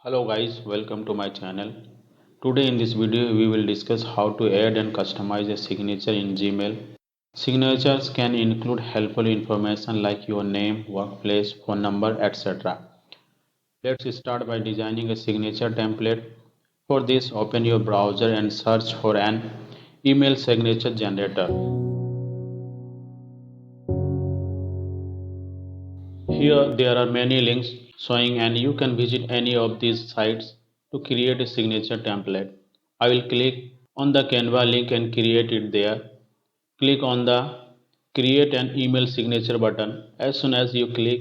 Hello guys, welcome to my channel. Today in this video we will discuss how to add and customize a signature in Gmail. Signatures can include helpful information like your name, workplace, phone number, etc. Let's start by designing a signature template. For this, open your browser and search for an email signature generator. Here there are many links showing and you can visit any of these sites to create a signature template. I will click on the Canva link and create it there. Click on the create an email signature button. As soon as you click,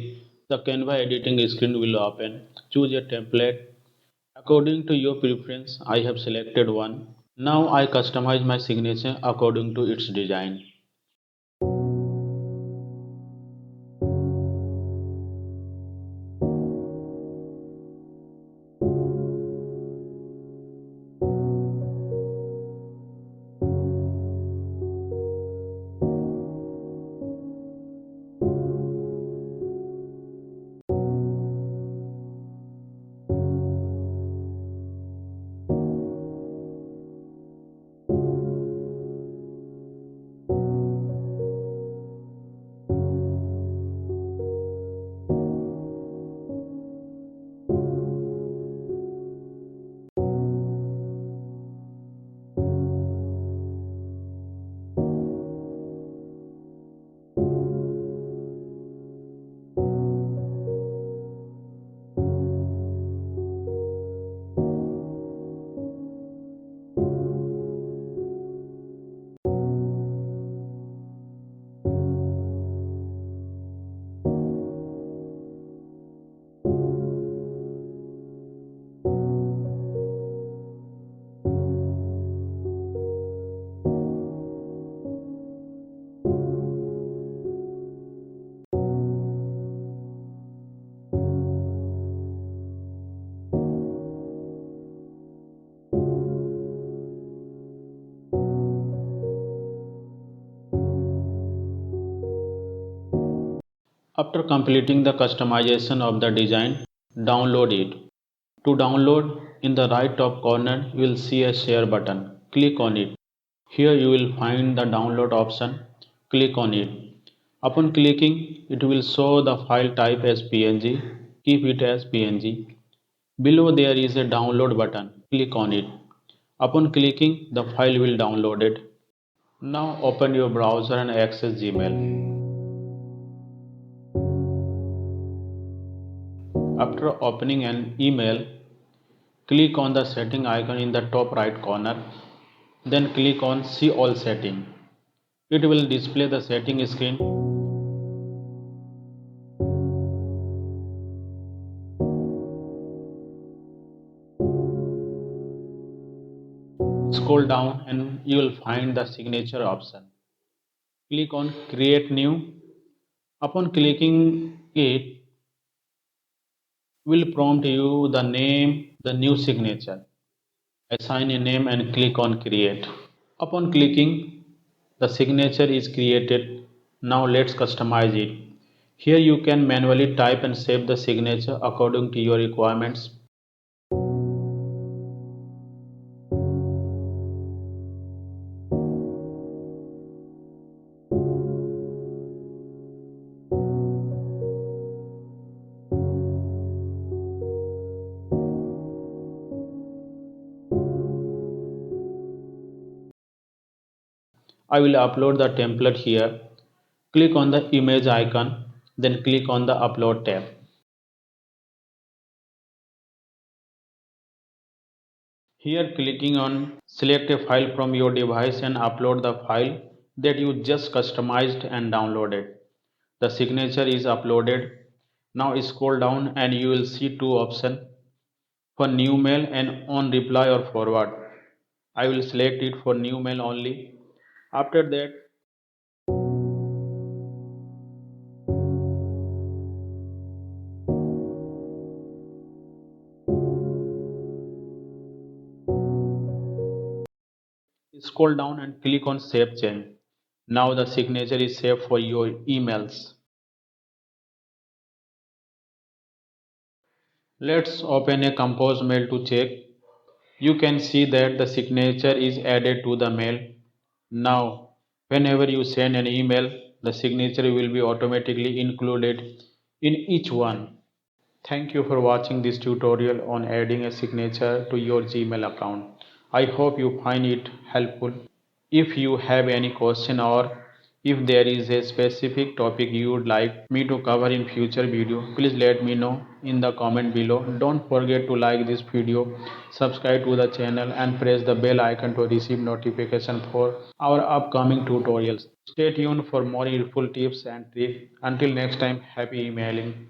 the Canva editing screen will open. Choose a template. According to your preference, I have selected one. Now I customize my signature according to its design. After completing the customization of the design, download it. To download, in the right top corner, you will see a share button. Click on it. Here you will find the download option. Click on it. Upon clicking, it will show the file type as PNG. Keep it as PNG. Below there is a download button. Click on it. Upon clicking, the file will download it. Now open your browser and access Gmail. After opening an email, click on the setting icon in the top right corner. Then click on See All Setting. It will display the setting screen. Scroll down and you will find the signature option. Click on Create New. Upon clicking it, will prompt you the name, the new signature. Assign a name and click on Create. Upon clicking, the signature is created. Now let's customize it. Here you can manually type and save the signature according to your requirements. I will upload the template here. Click on the image icon, then click on the upload tab. Here clicking on select a file from your device and upload the file that you just customized and downloaded. The signature is uploaded. Now scroll down and you will see two options for new mail and on reply or forward. I will select it for new mail only. After that, scroll down and click on Save Change. Now the signature is saved for your emails. Let's open a compose mail to check. You can see that the signature is added to the mail. Now, whenever you send an email, the signature will be automatically included in each one. Thank you for watching this tutorial on adding a signature to your Gmail account. I hope you find it helpful. If you have any question or if there is a specific topic you would like me to cover in future video, please let me know in the comment below. Don't forget to like this video, subscribe to the channel and press the bell icon to receive notification for our upcoming tutorials. Stay tuned for more useful tips and tricks. Until next time, happy emailing.